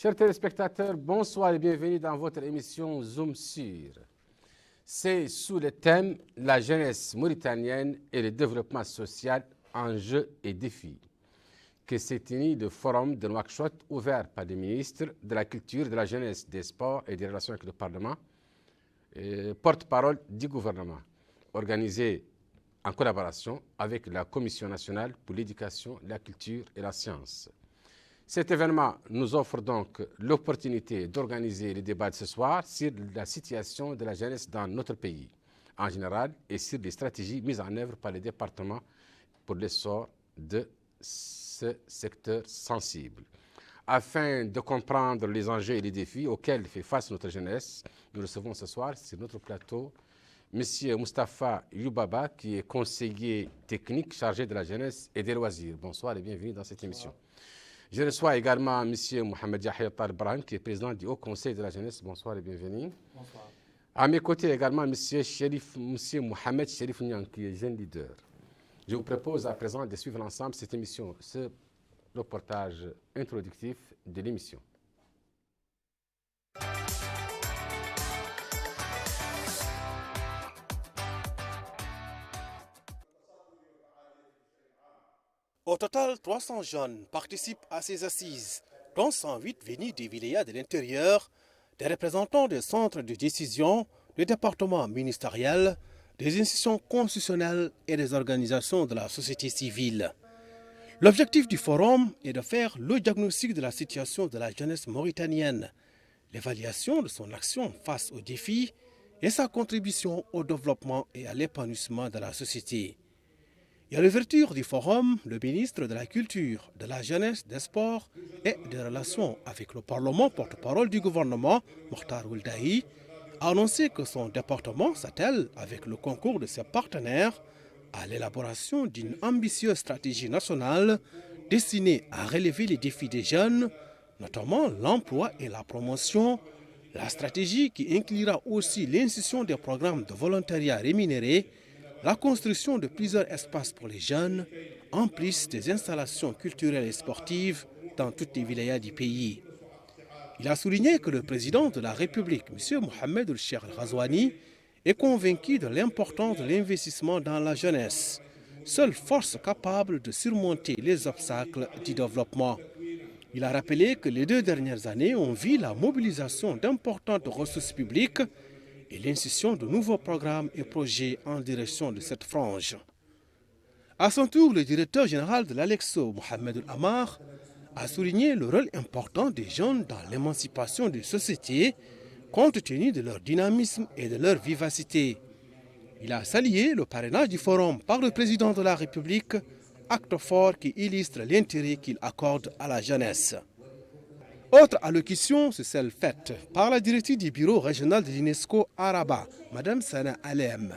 Chers téléspectateurs, bonsoir et bienvenue dans votre émission Zoom sur. C'est sous le thème La jeunesse mauritanienne et le développement social, enjeux et défis que s'est tenu le forum de Nouakchott ouvert par le ministre de la Culture, de la Jeunesse, des Sports et des Relations avec le Parlement, porte-parole du gouvernement, organisé en collaboration avec la Commission nationale pour l'éducation, la culture et la science. Cet événement nous offre donc l'opportunité d'organiser le débat de ce soir sur la situation de la jeunesse dans notre pays en général et sur les stratégies mises en œuvre par les départements pour l'essor de ce secteur sensible. Afin de comprendre les enjeux et les défis auxquels fait face notre jeunesse, nous recevons ce soir sur notre plateau M. Moustapha Youbaba, qui est conseiller technique chargé de la jeunesse et des loisirs. Bonsoir et bienvenue dans cette émission. Je reçois également M. Mohamed Yahya Talbran, qui est président du Haut Conseil de la jeunesse. Bonsoir et bienvenue. Bonsoir. À mes côtés également M. Mohamed Cherif Niang, qui est jeune leader. Je vous propose à présent de suivre ensemble cette émission, ce reportage introductif de l'émission. Au total, 300 jeunes participent à ces assises, dont 108 venus des vilayas de l'intérieur, des représentants des centres de décision, des départements ministériels, des institutions constitutionnelles et des organisations de la société civile. L'objectif du forum est de faire le diagnostic de la situation de la jeunesse mauritanienne, l'évaluation de son action face aux défis et sa contribution au développement et à l'épanouissement de la société. Et à l'ouverture du forum, le ministre de la Culture, de la Jeunesse, des Sports et des Relations avec le Parlement, porte-parole du gouvernement, Mokhtar Ould-Dahi, a annoncé que son département s'attelle, avec le concours de ses partenaires, à l'élaboration d'une ambitieuse stratégie nationale destinée à relever les défis des jeunes, notamment l'emploi et la promotion, la stratégie qui inclura aussi l'institution des programmes de volontariat rémunérés, la construction de plusieurs espaces pour les jeunes, en plus des installations culturelles et sportives dans toutes les vilayas du pays. Il a souligné que le président de la République, M. Mohamed Ould-Cheikh Al-Ghazouani, est convaincu de l'importance de l'investissement dans la jeunesse, seule force capable de surmonter les obstacles du développement. Il a rappelé que les 2 dernières années ont vu la mobilisation d'importantes ressources publiques et l'institution de nouveaux programmes et projets en direction de cette frange. À son tour, le directeur général de l'Alexo, Mohamed Amar, a souligné le rôle important des jeunes dans l'émancipation des sociétés, compte tenu de leur dynamisme et de leur vivacité. Il a salué le parrainage du forum par le président de la République, acte fort qui illustre l'intérêt qu'il accorde à la jeunesse. Autre allocution, c'est celle faite par la directrice du bureau régional de l'UNESCO à Rabat, Mme Sana Alem,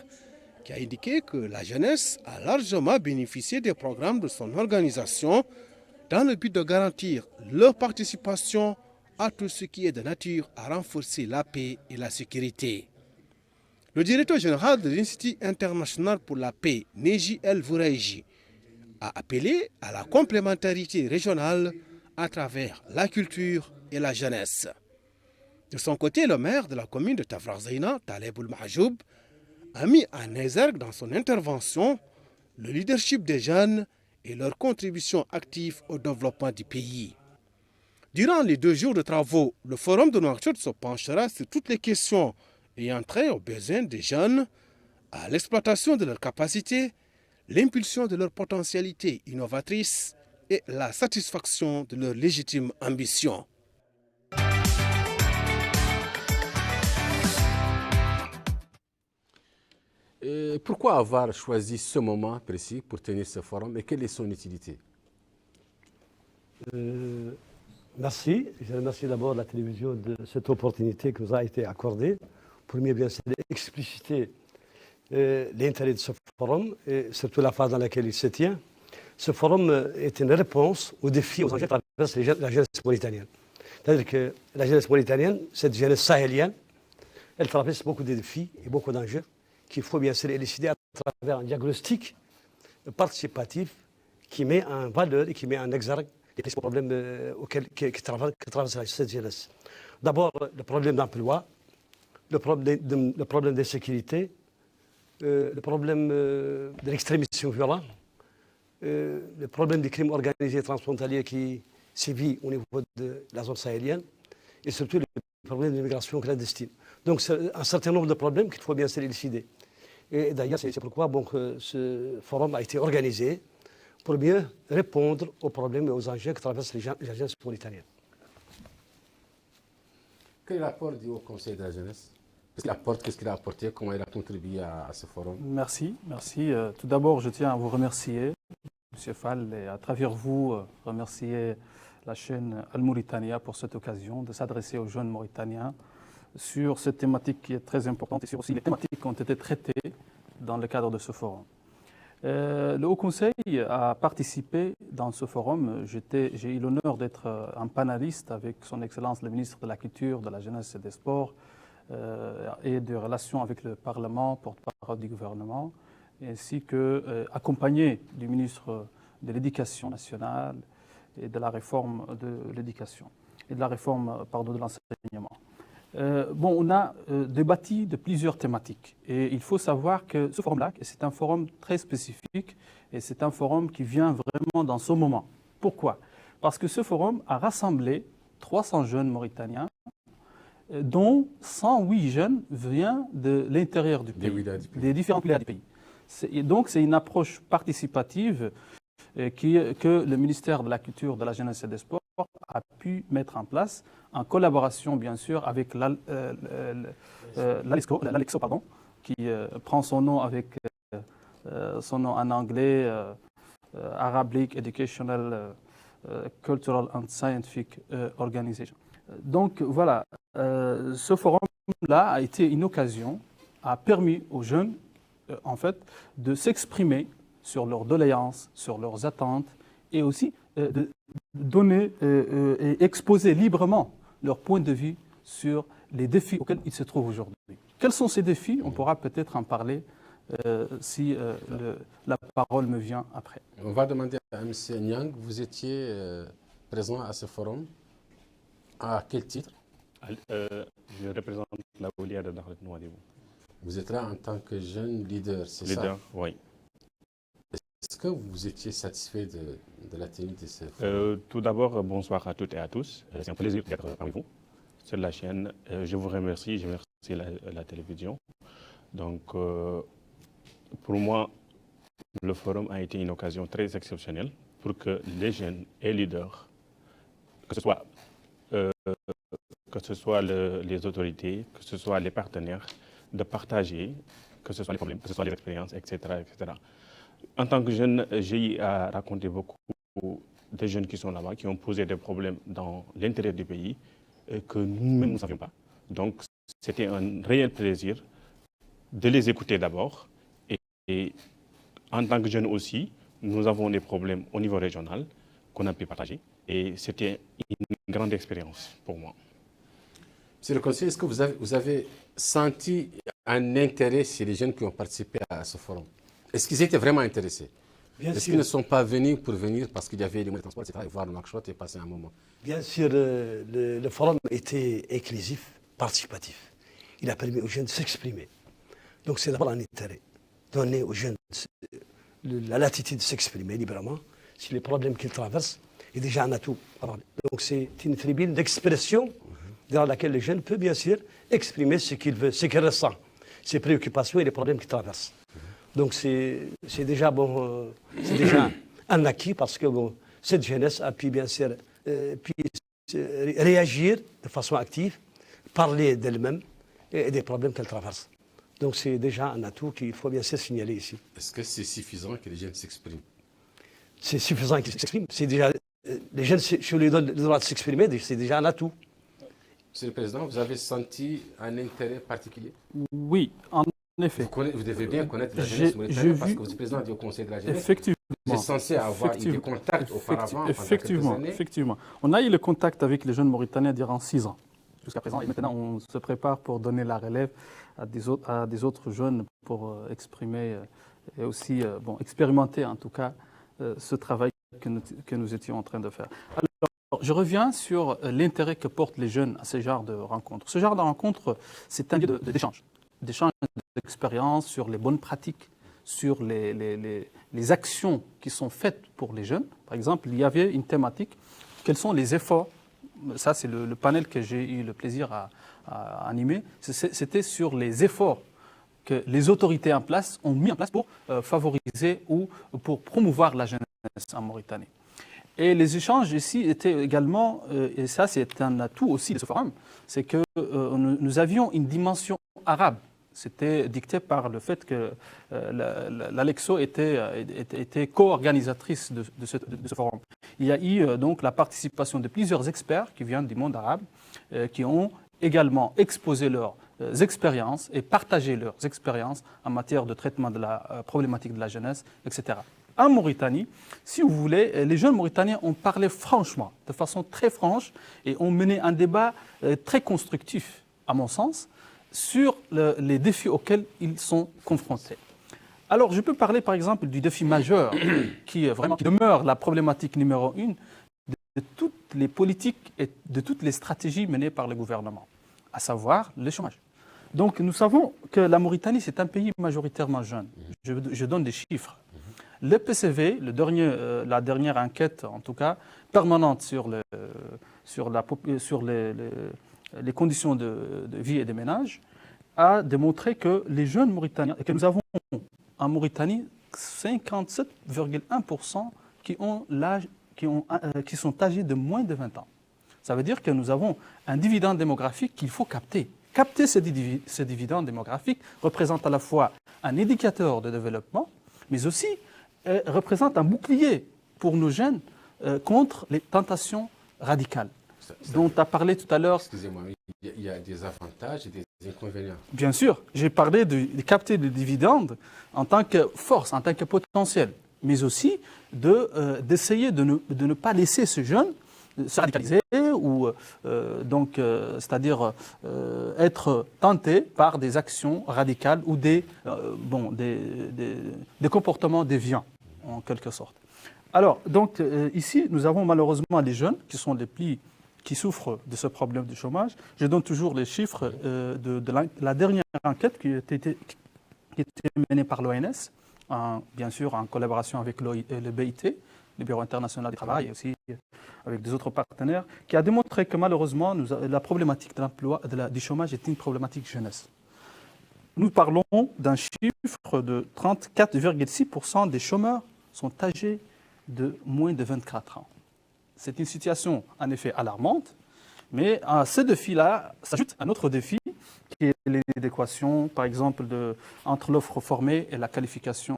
qui a indiqué que la jeunesse a largement bénéficié des programmes de son organisation dans le but de garantir leur participation à tout ce qui est de nature à renforcer la paix et la sécurité. Le directeur général de l'Institut international pour la paix, Neji El Vouraïji, a appelé à la complémentarité régionale à travers la culture et la jeunesse. De son côté, le maire de la commune de Tafrazaïna, Taleb Ould-Mahajoub, a mis en exergue dans son intervention le leadership des jeunes et leur contribution active au développement du pays. Durant les 2 jours de travaux, le forum de Nouakchott se penchera sur toutes les questions ayant trait aux besoins des jeunes, à l'exploitation de leurs capacités, l'impulsion de leurs potentialités innovatrices et la satisfaction de leurs légitimes ambitions. Et pourquoi avoir choisi ce moment précis pour tenir ce forum et quelle est son utilité? Merci. Je remercie d'abord la télévision de cette opportunité qui nous a été accordée. Pour mieux bien expliciter l'intérêt de ce forum et surtout la phase dans laquelle il se tient. Ce forum est une réponse aux défis aux enjeux que traverse la jeunesse mauritanienne. C'est-à-dire que la jeunesse mauritanienne, cette jeunesse sahélienne, elle traverse beaucoup de défis et beaucoup d'enjeux qu'il faut bien sûr élucider à travers un diagnostic participatif qui met en valeur et qui met en exergue les principaux problèmes qui traversent cette jeunesse. D'abord, le problème d'emploi, le problème de sécurité, le problème de l'extrémisme violent, le problème des crimes organisés transfrontaliers qui sévit au niveau de la zone sahélienne et surtout le problème de l'immigration clandestine. Donc c'est un certain nombre de problèmes qu'il faut bien se élucider. Et d'ailleurs, c'est pourquoi ce forum a été organisé pour mieux répondre aux problèmes et aux enjeux que traversent les agences mauritaniennes. Quel est l'apport du Haut Conseil de la jeunesse? Qu'est-ce qu'il a apporté? Comment il a contribué à ce forum? Merci. Tout d'abord, je tiens à vous remercier, M. Fall, et à travers vous, remercier la chaîne Al-Mauritania pour cette occasion de s'adresser aux jeunes Mauritaniens sur cette thématique qui est très importante et sur aussi les thématiques qui ont été traitées dans le cadre de ce forum. Le Haut Conseil a participé dans ce forum. J'ai eu l'honneur d'être un panéliste avec son Excellence le ministre de la Culture, de la Jeunesse et des Sports et de relations avec le Parlement, porte-parole du gouvernement, ainsi que accompagné du ministre de l'Éducation nationale et de la réforme de l'éducation et de la réforme de l'enseignement. On a débattu de plusieurs thématiques et il faut savoir que ce forum-là, c'est un forum très spécifique et c'est un forum qui vient vraiment dans ce moment. Pourquoi? Parce que ce forum a rassemblé 300 jeunes Mauritaniens, dont 108 jeunes viennent de l'intérieur du pays, des différents villages du pays. Donc c'est une approche participative que le ministère de la Culture, de la Jeunesse et des Sports a pu mettre en place en collaboration bien sûr avec l'ALEXCO, qui prend son nom avec son nom en anglais, Arabic Educational, Cultural and Scientific Organization. Donc voilà, ce forum-là a été une occasion, a permis aux jeunes en fait de s'exprimer sur leurs doléances, sur leurs attentes et aussi de donner et exposer librement leur point de vue sur les défis auxquels ils se trouvent aujourd'hui. Quels sont ces défis? On pourra peut-être en parler si la parole me vient après. On va demander à M. Nyang, vous étiez présent à ce forum. À quel titre? Je représente la Oulia de Dakhlet Nouadhibou. Vous êtes là en tant que jeune leader, c'est ça? Leader, oui. Est-ce que vous étiez satisfait de la tenue de ce forum? Tout d'abord, bonsoir à toutes et à tous. C'est un plaisir d'être parmi vous sur la chaîne. Je vous remercie, je remercie la télévision. Donc, pour moi, le forum a été une occasion très exceptionnelle pour que les jeunes et leaders, que ce soit les autorités, que ce soit les partenaires, de partager, que ce soit les problèmes, que ce soit les expériences, etc., etc. En tant que jeune, j'ai raconté beaucoup de jeunes qui sont là-bas, qui ont posé des problèmes dans l'intérieur du pays que nous-mêmes nous ne savions pas. Donc, c'était un réel plaisir de les écouter d'abord. Et en tant que jeunes aussi, nous avons des problèmes au niveau régional qu'on a pu partager. Et c'était une grande expérience pour moi. Monsieur le conseiller, est-ce que vous avez senti un intérêt chez les jeunes qui ont participé à ce forum? Est-ce qu'ils étaient vraiment intéressés? Est-ce qu'ils ne sont pas venus pour venir parce qu'il y avait les moyens de transport, etc., et voir le Nouakchott et passer un moment? Bien sûr, le forum était inclusif, participatif. Il a permis aux jeunes de s'exprimer. Donc c'est d'abord un intérêt, donner aux jeunes la latitude de s'exprimer librement sur les problèmes qu'ils traversent est déjà un atout. Donc c'est une tribune d'expression dans laquelle les jeunes peuvent bien sûr exprimer ce qu'ils veulent, ce qu'ils ressentent, ses préoccupations et les problèmes qu'ils traversent. Donc c'est déjà un acquis parce que cette jeunesse a pu bien sûr réagir de façon active, parler d'elle-même et des problèmes qu'elle traverse. Donc c'est déjà un atout qu'il faut bien sûr signaler ici. Est-ce que c'est suffisant que les jeunes s'expriment? C'est suffisant qu'ils s'expriment. C'est déjà les jeunes, si on leur donne le droit de s'exprimer, c'est déjà un atout. Monsieur le Président, vous avez senti un intérêt particulier? Oui, en effet. Vous devez bien connaître la jeunesse mauritanienne parce que vous êtes président du Conseil de la jeunesse. Effectivement. Vous êtes censé avoir eu des contacts auparavant. Effectivement. On a eu le contact avec les jeunes Mauritaniens durant 6 ans jusqu'à présent. Et maintenant, on se prépare pour donner la relève à des autres jeunes pour exprimer et aussi expérimenter en tout cas ce travail que nous étions en train de faire. Alors, je reviens sur l'intérêt que portent les jeunes à ce genre de rencontres. Ce genre de rencontres, c'est un lieu d'échange d'expériences sur les bonnes pratiques, sur les actions qui sont faites pour les jeunes. Par exemple, il y avait une thématique, quels sont les efforts, ça c'est le panel que j'ai eu le plaisir à animer, c'était sur les efforts que les autorités en place ont mis en place pour favoriser ou pour promouvoir la jeunesse en Mauritanie. Et les échanges ici étaient également, et ça c'est un atout aussi de ce forum, c'est que nous avions une dimension arabe. C'était dicté par le fait que l'Alexo était co-organisatrice de ce forum. Il y a eu donc la participation de plusieurs experts qui viennent du monde arabe, qui ont également exposé leurs expériences et partagé leurs expériences en matière de traitement de la problématique de la jeunesse, etc. En Mauritanie, si vous voulez, les jeunes Mauritaniens ont parlé franchement, de façon très franche, et ont mené un débat très constructif, à mon sens, sur les défis auxquels ils sont confrontés. Alors, je peux parler par exemple du défi majeur qui demeure la problématique numéro 1 de toutes les politiques et de toutes les stratégies menées par le gouvernement, à savoir le chômage. Donc, nous savons que la Mauritanie, c'est un pays majoritairement jeune. Je donne des chiffres. Le PCV, la dernière enquête, en tout cas, permanente sur les conditions de vie et de ménage, a démontré que les jeunes Mauritaniens, et que nous avons en Mauritanie 57,1% qui sont âgés de moins de 20 ans. Ça veut dire que nous avons un dividende démographique qu'il faut capter. Capter ce dividende démographique représente à la fois un indicateur de développement, mais aussi représente un bouclier pour nos jeunes contre les tentations radicales. Dont tu as parlé tout à l'heure. Excusez-moi, il y a des avantages et des inconvénients. Bien sûr, j'ai parlé de capter le dividende en tant que force, en tant que potentiel, mais aussi d'essayer de ne pas laisser ce jeune se radicaliser ou c'est-à-dire être tenté par des actions radicales ou des comportements déviants, en quelque sorte. Alors, donc, ici, nous avons malheureusement les jeunes qui souffrent de ce problème du chômage. Je donne toujours les chiffres de la dernière enquête qui était menée par l'ONS, bien sûr en collaboration avec le BIT, le Bureau international du travail, et aussi avec des autres partenaires, qui a démontré que malheureusement, la problématique de l'emploi, du chômage est une problématique jeunesse. Nous parlons d'un chiffre de 34,6% des chômeurs sont âgés de moins de 24 ans. C'est une situation en effet alarmante, mais à ce défi-là s'ajoute un autre défi qui est l'adéquation, par exemple, entre l'offre formée et la qualification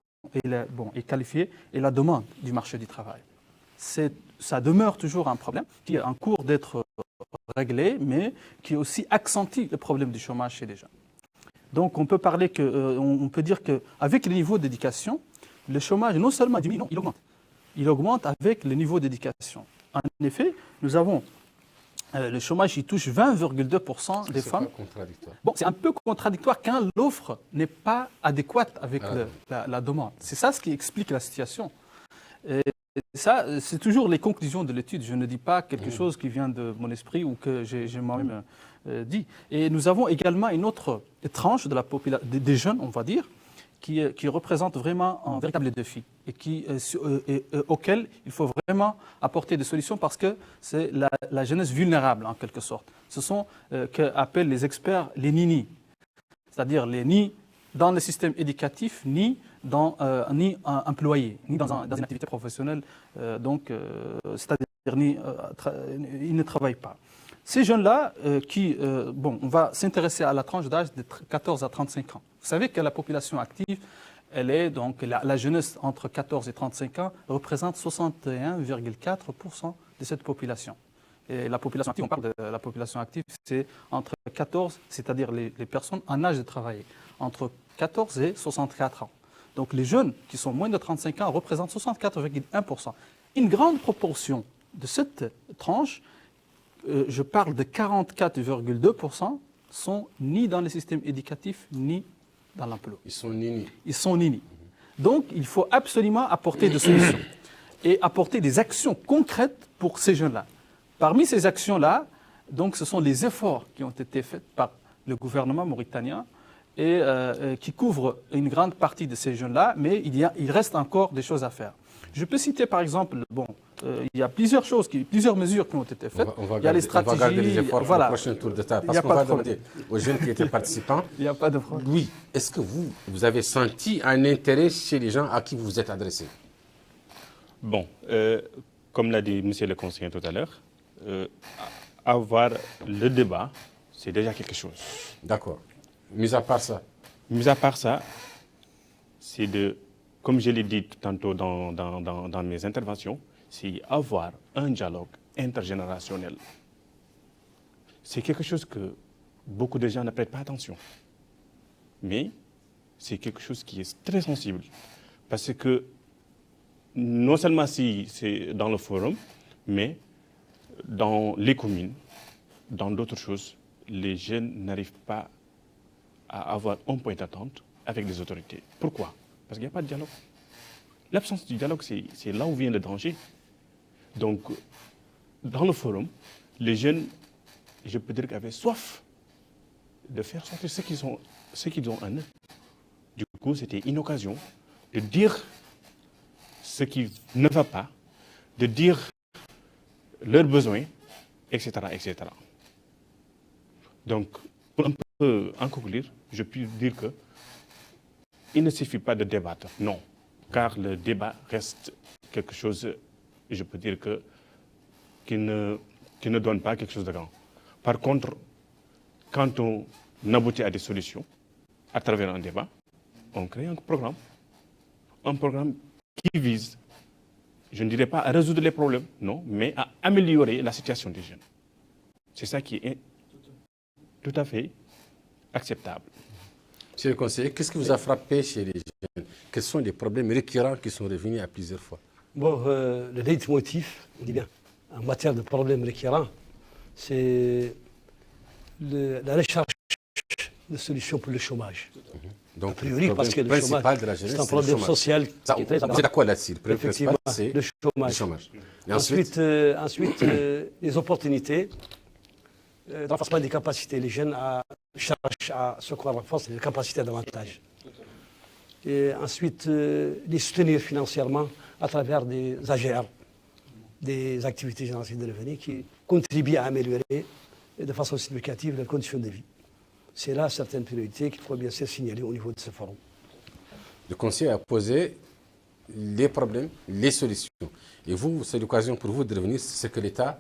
qualifiée et la demande du marché du travail. Ça demeure toujours un problème qui est en cours d'être réglé, mais qui aussi accentue le problème du chômage chez les jeunes. Donc on peut dire qu'avec le niveau d'éducation, le chômage non seulement diminue, non, il augmente. Il augmente avec le niveau d'éducation. En effet, nous avons le chômage qui touche 20,2% des femmes. C'est contradictoire. Bon, c'est un peu contradictoire quand l'offre n'est pas adéquate avec la demande. C'est ça ce qui explique la situation. Et ça, c'est toujours les conclusions de l'étude. Je ne dis pas quelque chose qui vient de mon esprit ou que j'ai moi-même dit. Et nous avons également une autre tranche de la des jeunes, on va dire, qui représente vraiment un véritable défi et auquel il faut vraiment apporter des solutions parce que c'est la jeunesse vulnérable en quelque sorte. Ce sont qu'appellent les experts les NINI, c'est-à-dire les ni dans le système éducatif, ni employés, ni dans une activité professionnelle, c'est-à-dire ils ne travaillent pas. Ces jeunes-là, on va s'intéresser à la tranche d'âge de 14 à 35 ans. Vous savez que la population active, elle est donc la jeunesse entre 14 et 35 ans représente 61,4% de cette population. Et la population active, on parle de la population active, c'est entre 14, c'est-à-dire les personnes en âge de travailler, entre 14 et 64 ans. Donc les jeunes qui sont moins de 35 ans représentent 64,1%. Une grande proportion de cette tranche, je parle de 44,2%, sont ni dans le système éducatif, ni dans l'emploi. Ils sont nini. Ils sont nini. Donc, il faut absolument apporter des solutions. et apporter des actions concrètes pour ces jeunes-là. Parmi ces actions-là, donc, ce sont les efforts qui ont été faits par le gouvernement mauritanien et qui couvrent une grande partie de ces jeunes-là, mais il reste encore des choses à faire. Je peux citer par exemple, il y a plusieurs mesures qui ont été faites. Il y a les stratégies. On va garder les efforts pour le prochain tour de table. Parce qu'on va demander aux jeunes qui étaient participants. Il n'y a pas de problème. Oui. Est-ce que vous avez senti un intérêt chez les gens à qui vous vous êtes adressés? Bon, comme l'a dit monsieur le conseiller tout à l'heure, avoir le débat, c'est déjà quelque chose. D'accord. Mis à part ça? Mis à part ça, c'est de, comme je l'ai dit tantôt dans mes interventions, c'est avoir un dialogue intergénérationnel. C'est quelque chose que beaucoup de gens ne prêtent pas attention. Mais c'est quelque chose qui est très sensible. Parce que non seulement si c'est dans le forum, mais dans les communes, dans d'autres choses, les jeunes n'arrivent pas à avoir un point d'attente avec les autorités. Pourquoi? Parce qu'il n'y a pas de dialogue. L'absence du dialogue, c'est là où vient le danger. Donc, dans le forum, les jeunes, je peux dire qu'ils avaient soif de faire sortir ce qu'ils ont en eux. Du coup, c'était une occasion de dire ce qui ne va pas, de dire leurs besoins, etc., etc. Donc, pour un peu en conclure, je peux dire que il ne suffit pas de débattre, non, car le débat reste quelque chose, je peux dire qui ne donne pas quelque chose de grand. Par contre, quand on aboutit à des solutions à travers un débat, on crée un programme qui vise, je ne dirais pas à résoudre les problèmes, non, mais à améliorer la situation des jeunes. C'est ça qui est tout à fait acceptable. Monsieur le conseiller, qu'est-ce qui vous a frappé chez les jeunes? Quels sont les problèmes récurrents qui sont revenus à plusieurs fois? Bon, le leitmotiv, on dit bien, en matière de problèmes récurrents, c'est la recherche de solutions pour le chômage. Donc, a priori, parce que le chômage, c'est un problème social qui est très important. C'est à quoi là-dessus? Effectivement, c'est le chômage. Et ensuite, les opportunités, le renforcement des capacités. Les jeunes cherchent à se renforcer les capacités davantage. Et ensuite, les soutenir financièrement à travers des AGR, des activités génératives de revenus qui contribuent à améliorer de façon significative leurs conditions de vie. C'est là certaines priorités qu'il faut bien sûr signaler au niveau de ce forum. Le conseiller a posé les problèmes, les solutions. Et vous, c'est l'occasion pour vous de revenir sur ce que l'État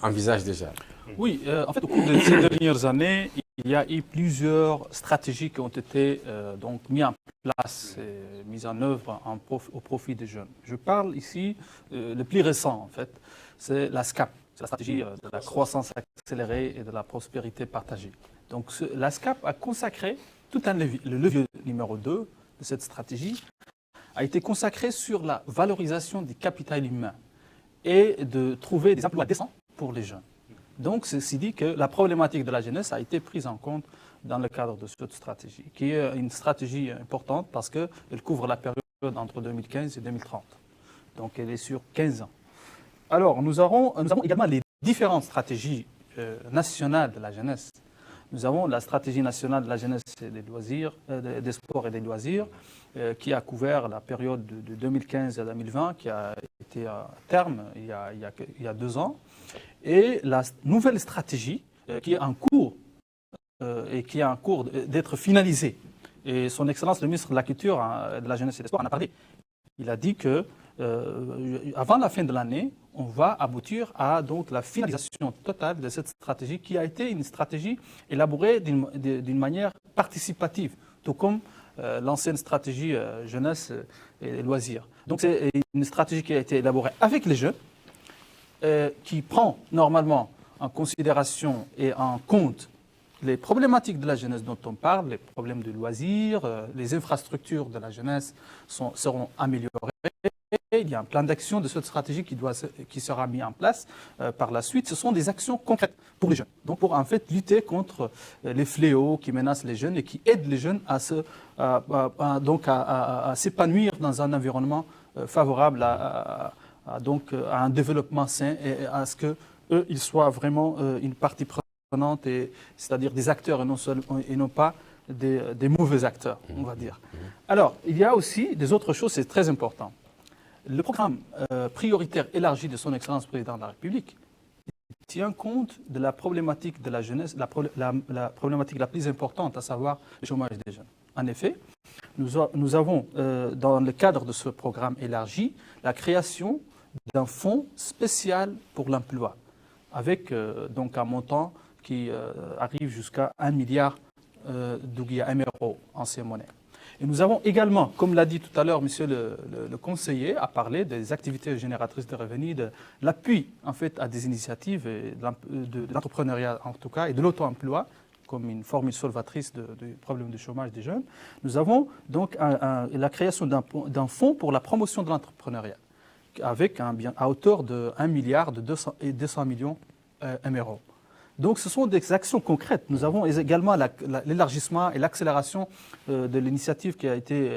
envisage déjà. Oui, en fait, au cours de ces dernières années, il y a eu plusieurs stratégies qui ont été donc mises en place et mises en œuvre au profit des jeunes. Je parle ici, le plus récent en fait, c'est la SCAP, c'est la stratégie de la croissance accélérée et de la prospérité partagée. Donc la SCAP a consacré tout le levier numéro 2 de cette stratégie a été consacré sur la valorisation du capital humain et de trouver des emplois décents pour les jeunes. Donc, ceci dit que la problématique de la jeunesse a été prise en compte dans le cadre de cette stratégie, qui est une stratégie importante parce qu'elle couvre la période entre 2015 et 2030. Donc, elle est sur 15 ans. Alors, nous avons également les différentes stratégies nationales de la jeunesse. Nous avons la stratégie nationale de la jeunesse et des loisirs, des sports et des loisirs, qui a couvert la période de 2015 à 2020, qui a été à terme il y a 2 ans. Et la nouvelle stratégie qui est en cours d'être finalisée. Et son Excellence le ministre de la Culture, de la Jeunesse et des Sports en a parlé. Il a dit que avant la fin de l'année, on va aboutir à donc la finalisation totale de cette stratégie qui a été une stratégie élaborée d'une manière participative, tout comme l'ancienne stratégie jeunesse et loisirs. Donc c'est une stratégie qui a été élaborée avec les jeunes, qui prend normalement en considération et en compte les problématiques de la jeunesse dont on parle, les problèmes de loisirs, les infrastructures de la jeunesse seront améliorées. Il y a un plan d'action de cette stratégie qui sera mis en place par la suite. Ce sont des actions concrètes pour les jeunes. Donc pour en fait lutter contre les fléaux qui menacent les jeunes et qui aident les jeunes à s'épanouir dans un environnement favorable à donc à un développement sain et à ce que eux, ils soient vraiment une partie prenante, c'est-à-dire des acteurs et non pas des mauvais acteurs, on va dire. Alors, il y a aussi des autres choses, c'est très important. Le programme prioritaire élargi de son Excellence président de la République tient compte de la problématique de la jeunesse, la problématique la plus importante, à savoir le chômage des jeunes. En effet, nous avons, dans le cadre de ce programme élargi, la création d'un fonds spécial pour l'emploi, avec donc un montant qui arrive jusqu'à 1 milliard d'Ouguiya MRO, ancienne monnaie. Et nous avons également, comme l'a dit tout à l'heure monsieur le conseiller, a parlé des activités génératrices de revenus, de l'appui en fait à des initiatives, et de l'entrepreneuriat en tout cas, et de l'auto-emploi, comme une formule solvatrice du problème du chômage des jeunes. Nous avons donc la création d'un fonds pour la promotion de l'entrepreneuriat, avec à hauteur de 1 milliard de 200 millions MRO. Donc ce sont des actions concrètes. Nous avons également l'élargissement et l'accélération de l'initiative qui a été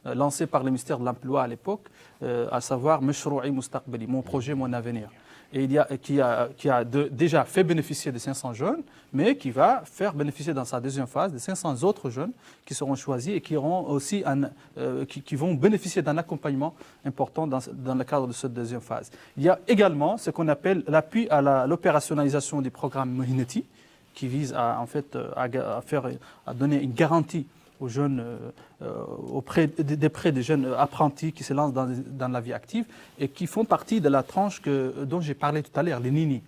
lancée par le ministère de l'Emploi à l'époque, à savoir Meshrou'i Mustaqbali, mon projet, mon avenir. Et qui a déjà fait bénéficier de 500 jeunes, mais qui va faire bénéficier dans sa deuxième phase de 500 autres jeunes qui seront choisis et qui vont bénéficier d'un accompagnement important dans le cadre de cette deuxième phase. Il y a également ce qu'on appelle l'appui à l'opérationnalisation du programme Mohineti, qui vise à donner une garantie aux jeunes, auprès des jeunes apprentis qui se lancent dans la vie active et qui font partie de la tranche dont j'ai parlé tout à l'heure, les Nini.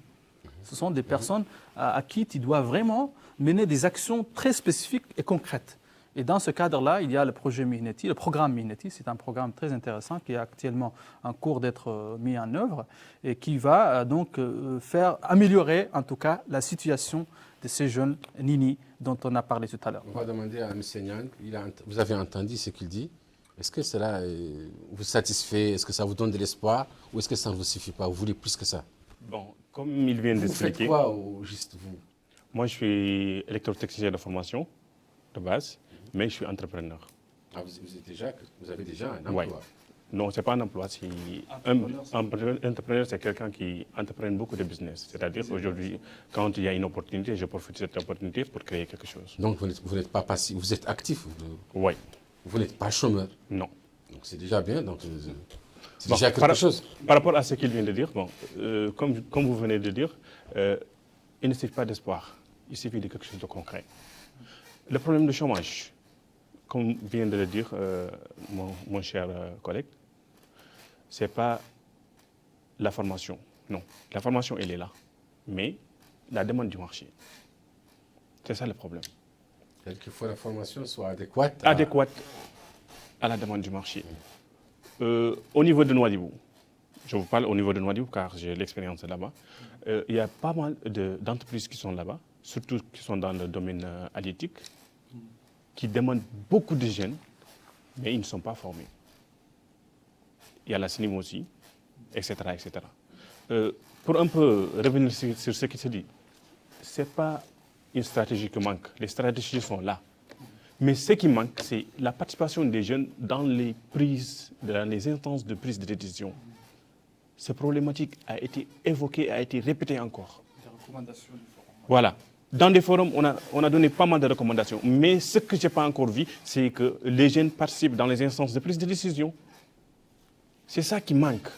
Ce sont des personnes à qui tu dois vraiment mener des actions très spécifiques et concrètes. Et dans ce cadre-là, il y a le projet Mihneti, le programme Mihneti. C'est un programme très intéressant qui est actuellement en cours d'être mis en œuvre et qui va donc faire améliorer en tout cas la situation de ces jeunes Nini dont on a parlé tout à l'heure. On va demander à M. Nyang, vous avez entendu ce qu'il dit. Est-ce que cela vous satisfait? Est-ce que ça vous donne de l'espoir? Ou est-ce que ça ne vous suffit pas? Vous voulez plus que ça? Bon, comme il vient d'expliquer... Vous faites quoi au juste, vous? Moi, je suis électrotechnicien de formation, de base, mais je suis entrepreneur. Ah, vous avez déjà un emploi? Ouais. Non, ce n'est pas un emploi. Entrepreneur, c'est quelqu'un qui entreprend beaucoup de business. C'est-à-dire qu'aujourd'hui, quand il y a une opportunité, je profite de cette opportunité pour créer quelque chose. Donc, vous n'êtes pas passif, vous êtes actif? Oui. Vous n'êtes pas chômeur? Non. Donc, c'est déjà bien. Donc, c'est déjà quelque chose. Par rapport à ce qu'il vient de dire, comme vous venez de dire, il ne suffit pas d'espoir. Il suffit de quelque chose de concret. Le problème du chômage, comme vient de le dire mon cher collègue, ce n'est pas la formation. Non, la formation, elle est là. Mais la demande du marché, c'est ça le problème. Il faut que la formation soit adéquate. Adéquate à la demande du marché. Au niveau de Nouadhibou, je vous parle au niveau de Nouadhibou car j'ai l'expérience là-bas, il y a pas mal d'entreprises qui sont là-bas, surtout qui sont dans le domaine halieutique, qui demandent beaucoup de jeunes, mais ils ne sont pas formés. Il y a la SNIM aussi, etc. etc. Pour un peu revenir sur ce qui se dit, ce n'est pas une stratégie qui manque. Les stratégies sont là. Mais ce qui manque, c'est la participation des jeunes dans les instances de prise de décision. Cette problématique a été évoquée, a été répétée encore. Des recommandations du forum. Voilà. Dans des forums, on a donné pas mal de recommandations. Mais ce que je n'ai pas encore vu, c'est que les jeunes participent dans les instances de prise de décision. C'est ça qui manque.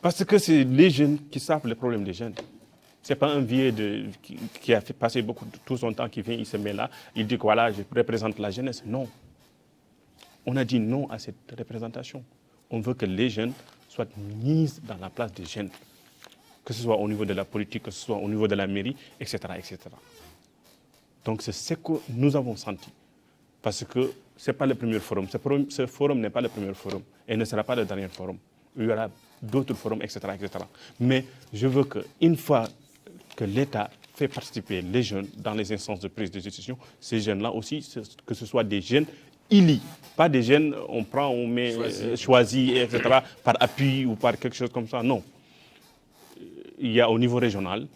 Parce que c'est les jeunes qui savent les problèmes des jeunes. Ce n'est pas un vieux qui a fait passer tout son temps, qui vient, il se met là, il dit que voilà, je représente la jeunesse. Non. On a dit non à cette représentation. On veut que les jeunes soient mis dans la place des jeunes. Que ce soit au niveau de la politique, que ce soit au niveau de la mairie, etc. etc. Donc c'est ce que nous avons senti. Parce que ce n'est pas le premier forum. Ce forum n'est pas le premier forum et ne sera pas le dernier forum. Il y aura d'autres forums, etc., etc. Mais je veux qu'une fois que l'État fait participer les jeunes dans les instances de prise de décision, ces jeunes-là aussi, que ce soit des jeunes illis, pas des jeunes, on prend, on met, choisit, etc., par appui ou par quelque chose comme ça. Non. Il y a au niveau régional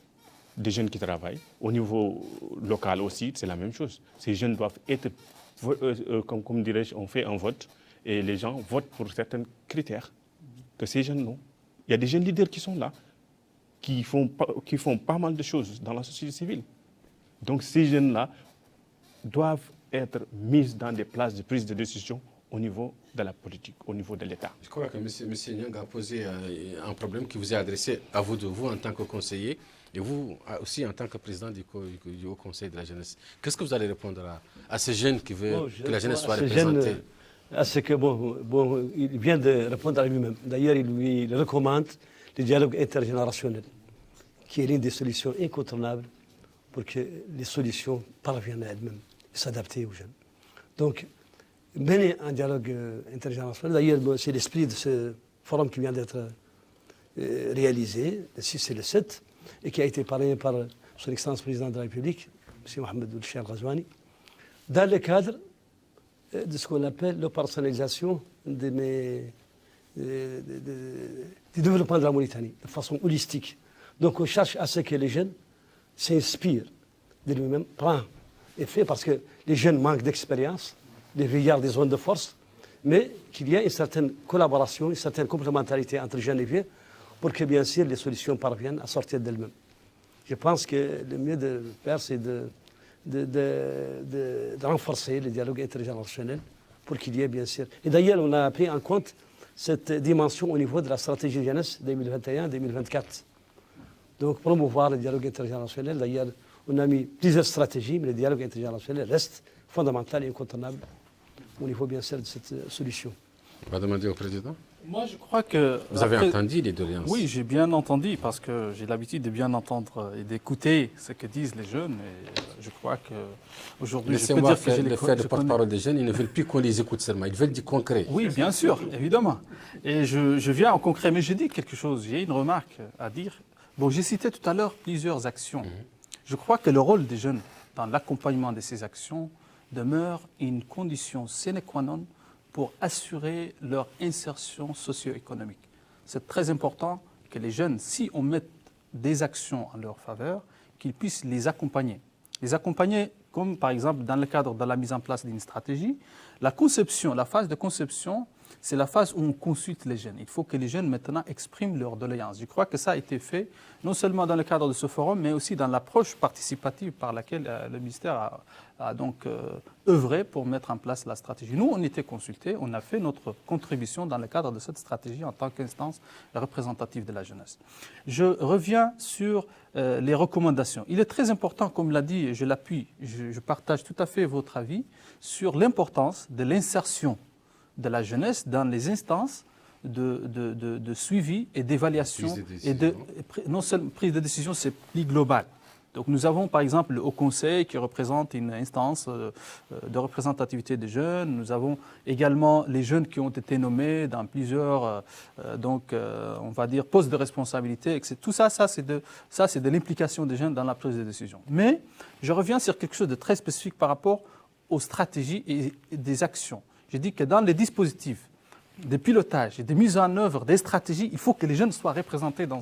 des jeunes qui travaillent. Au niveau local aussi, c'est la même chose. Ces jeunes doivent être, comme dirais-je, on fait un vote et les gens votent pour certains critères que ces jeunes n'ont. Il y a des jeunes leaders qui sont là, qui font pas mal de choses dans la société civile. Donc ces jeunes-là doivent être mis dans des places de prise de décision au niveau de la politique, au niveau de l'État. Je crois que M. Nyang a posé un problème qui vous est adressé à vous, vous en tant que conseiller, et vous aussi en tant que président du Haut Conseil de la jeunesse. Qu'est-ce que vous allez répondre à ces jeunes qui veulent que la jeunesse soit représentée? Il vient de répondre à lui-même. D'ailleurs, il recommande le dialogue intergénérationnel, qui est l'une des solutions incontournables pour que les solutions parviennent à elles-mêmes et s'adapter aux jeunes. Donc, mener un dialogue intergénérationnel, d'ailleurs, c'est l'esprit de ce forum qui vient d'être réalisé, le 6 et le 7, et qui a été parrainé par son Excellence président de la République, M. Mohamed Ould Ghazouani, dans le cadre de ce qu'on appelle l'opérationnalisation du développement de la Mauritanie, de façon holistique. Donc on cherche à ce que les jeunes s'inspirent de lui-même, prennent effet, parce que les jeunes manquent d'expérience, des regards des zones de force, mais qu'il y ait une certaine collaboration, une certaine complémentarité entre jeunes et vieux, pour que bien sûr les solutions parviennent à sortir d'elles-mêmes. Je pense que le mieux de faire, c'est de renforcer le dialogue intergénérationnel pour qu'il y ait bien sûr. Et d'ailleurs, on a pris en compte cette dimension au niveau de la stratégie jeunesse 2021-2024. Donc, promouvoir le dialogue intergénérationnel. D'ailleurs, on a mis plusieurs stratégies, mais le dialogue intergénérationnel reste fondamental et incontournable au niveau bien sûr de cette solution. On va demander au président. Moi, je crois que... Vous avez entendu les doléances? Oui, j'ai bien entendu, parce que j'ai l'habitude de bien entendre et d'écouter ce que disent les jeunes. Et je crois qu'aujourd'hui, je peux dire que j'ai le porte-parole des jeunes, ils ne veulent plus qu'on les écoute seulement, ils veulent du concret. Oui, bien sûr, évidemment. Et je viens en concret, mais j'ai dit quelque chose, j'ai une remarque à dire. Bon, j'ai cité tout à l'heure plusieurs actions. Je crois que le rôle des jeunes dans l'accompagnement de ces actions demeure une condition sine qua non pour assurer leur insertion socio-économique. C'est très important que les jeunes, si on met des actions en leur faveur, qu'ils puissent les accompagner. Les accompagner comme par exemple dans le cadre de la mise en place d'une stratégie. La conception, la phase de conception, c'est la phase où on consulte les jeunes. Il faut que les jeunes maintenant expriment leurs doléances. Je crois que ça a été fait non seulement dans le cadre de ce forum, mais aussi dans l'approche participative par laquelle le ministère a donc œuvré pour mettre en place la stratégie. Nous, on était consultés, on a fait notre contribution dans le cadre de cette stratégie en tant qu'instance représentative de la jeunesse. Je reviens sur les recommandations. Il est très important, comme l'a dit, et je l'appuie, je partage tout à fait votre avis, sur l'importance de l'insertion de la jeunesse dans les instances de suivi et d'évaluation. Non seulement prise de décision, c'est plus global. Donc nous avons par exemple le Haut Conseil qui représente une instance de représentativité des jeunes. Nous avons également les jeunes qui ont été nommés dans plusieurs on va dire postes de responsabilité. Tout ça, c'est de l'implication des jeunes dans la prise de décision. Mais je reviens sur quelque chose de très spécifique par rapport aux stratégies et des actions. J'ai dit que dans les dispositifs de pilotage et de mise en œuvre des stratégies, il faut que les jeunes soient représentés dans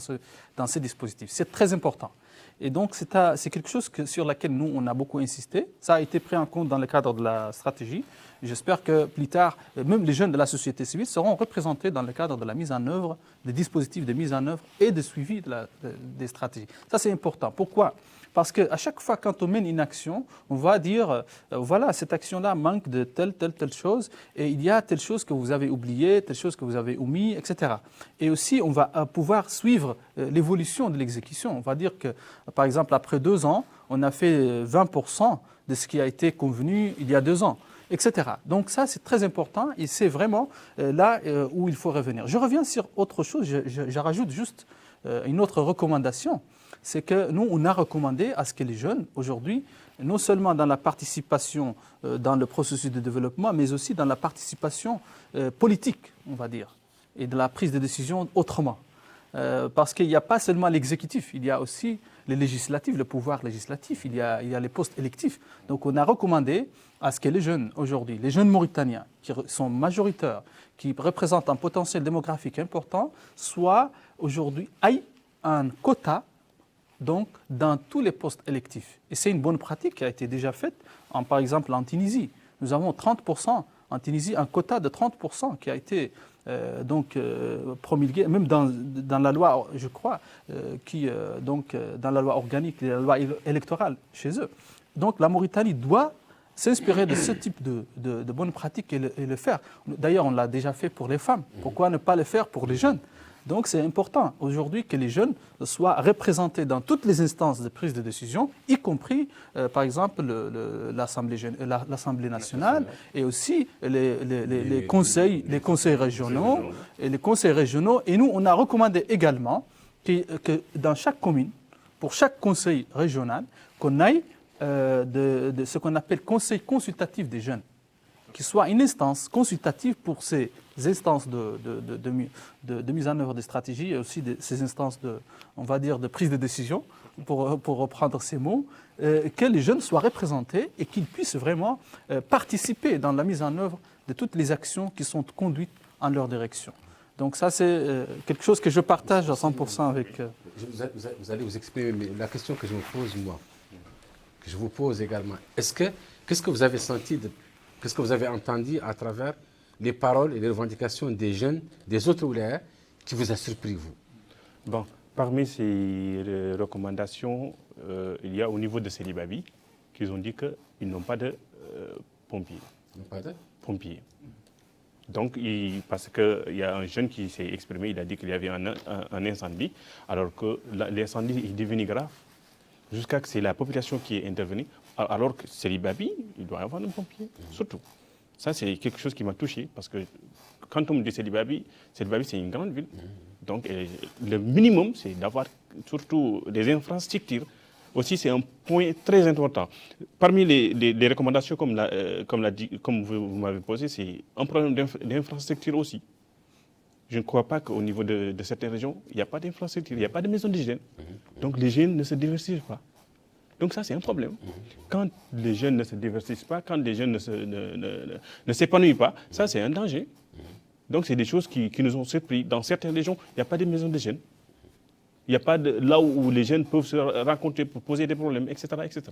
ces dispositifs. C'est très important. Et donc, c'est quelque chose sur laquelle nous, on a beaucoup insisté. Ça a été pris en compte dans le cadre de la stratégie. J'espère que plus tard, même les jeunes de la société civile seront représentés dans le cadre de la mise en œuvre, des dispositifs de mise en œuvre et de suivi des stratégies. Ça, c'est important. Pourquoi ? Parce qu'à chaque fois, quand on mène une action, on va dire, voilà, cette action-là manque de telle chose, et il y a telle chose que vous avez oubliée, telle chose que vous avez omis, etc. Et aussi, on va pouvoir suivre l'évolution de l'exécution. On va dire que, par exemple, après 2 ans, on a fait 20% de ce qui a été convenu il y a 2 ans, etc. Donc ça, c'est très important, et c'est vraiment là où il faut revenir. Je reviens sur autre chose, je rajoute juste une autre recommandation. C'est que nous, on a recommandé à ce que les jeunes, aujourd'hui, non seulement dans la participation dans le processus de développement, mais aussi dans la participation politique, on va dire, et de la prise de décision autrement. Parce qu'il n'y a pas seulement l'exécutif, il y a aussi les législatifs, le pouvoir législatif, il y a les postes électifs. Donc on a recommandé à ce que les jeunes, aujourd'hui, les jeunes Mauritaniens, qui sont majoritaires, qui représentent un potentiel démographique important, soient aujourd'hui, aient un quota donc dans tous les postes électifs. Et c'est une bonne pratique qui a été déjà faite, par exemple en Tunisie. Nous avons 30%, en Tunisie, un quota de 30% qui a été promulguée, même dans la loi, je crois, dans la loi organique, la loi électorale chez eux. Donc la Mauritanie doit s'inspirer de ce type de bonnes pratiques et le faire. D'ailleurs, on l'a déjà fait pour les femmes. Pourquoi ne pas le faire pour les jeunes? Donc c'est important aujourd'hui que les jeunes soient représentés dans toutes les instances de prise de décision, y compris par exemple l'Assemblée nationale et aussi les conseils régionaux et les conseils régionaux. Et nous, on a recommandé également que dans chaque commune, pour chaque conseil régional, qu'on aille de ce qu'on appelle conseil consultatif des jeunes, qui soit une instance consultative pour ces instances de mise en œuvre des stratégies et aussi ces instances de prise de décision, pour reprendre ces mots, que les jeunes soient représentés et qu'ils puissent vraiment participer dans la mise en œuvre de toutes les actions qui sont conduites en leur direction. Donc ça, c'est quelque chose que je partage à 100% avec... Vous allez vous exprimer, mais la question que je me pose, moi, que je vous pose également, qu'est-ce que vous avez senti, qu'est-ce que vous avez entendu à travers les paroles et les revendications des jeunes, des autres ouléas, qui vous a surpris, vous? Bon, parmi ces recommandations, il y a au niveau de Célibabi, qu'ils ont dit qu'ils n'ont pas de pompiers. Ils n'ont pas de pompiers. Donc, parce qu'il y a un jeune qui s'est exprimé, il a dit qu'il y avait un incendie, alors que l'incendie est devenu grave, jusqu'à ce que c'est la population qui est intervenue, alors que Célibabi, il doit avoir un pompier, surtout. Ça, c'est quelque chose qui m'a touché, parce que quand on me dit Célibabi, c'est une grande ville. Donc, le minimum, c'est d'avoir surtout des infrastructures. Aussi, c'est un point très important. Parmi les recommandations, comme vous m'avez posé, c'est un problème d'infrastructure aussi. Je ne crois pas qu'au niveau de certaines régions, il n'y a pas d'infrastructure, il n'y a pas de maison d'hygiène. Donc, les jeunes ne se diversifient pas. Donc ça, c'est un problème. Quand les jeunes ne se diversifient pas, quand les jeunes ne s'épanouissent pas, ça, c'est un danger. Donc, c'est des choses qui nous ont surpris. Dans certaines régions, il n'y a pas de maison de jeunes. Il n'y a pas là où les jeunes peuvent se rencontrer pour poser des problèmes, etc. etc.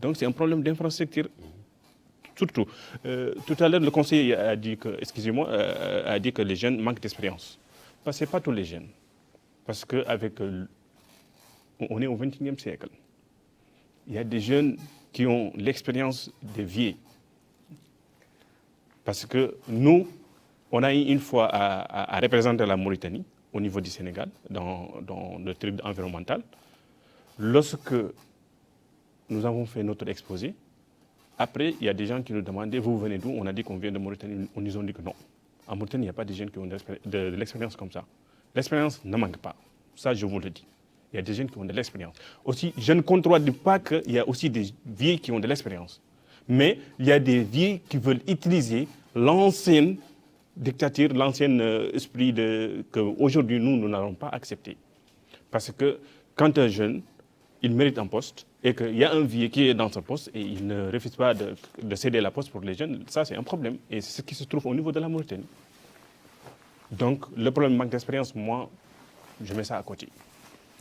Donc, c'est un problème d'infrastructure. Surtout. Tout à l'heure, le conseiller a dit que les jeunes manquent d'expérience. Ce n'est pas tous les jeunes. Parce qu'on est au XXIe siècle. Il y a des jeunes qui ont l'expérience des vieux. Parce que nous, on a eu une fois à représenter la Mauritanie au niveau du Sénégal, dans le truc environnemental. Lorsque nous avons fait notre exposé, après, il y a des gens qui nous demandaient, vous venez d'où? On a dit qu'on vient de Mauritanie. On nous a dit que non. En Mauritanie, il n'y a pas de jeunes qui ont de l'expérience comme ça. L'expérience ne manque pas. Ça, je vous le dis. Il y a des jeunes qui ont de l'expérience. Aussi, je ne contredis pas qu'il y a aussi des vieux qui ont de l'expérience. Mais il y a des vieux qui veulent utiliser l'ancienne dictature, l'ancien esprit qu'aujourd'hui, nous n'allons pas accepter. Parce que quand un jeune, il mérite un poste, et qu'il y a un vieux qui est dans ce poste, et il ne refuse pas de céder la poste pour les jeunes, ça c'est un problème. Et c'est ce qui se trouve au niveau de la Mauritanie. Donc, le problème manque d'expérience, moi, je mets ça à côté.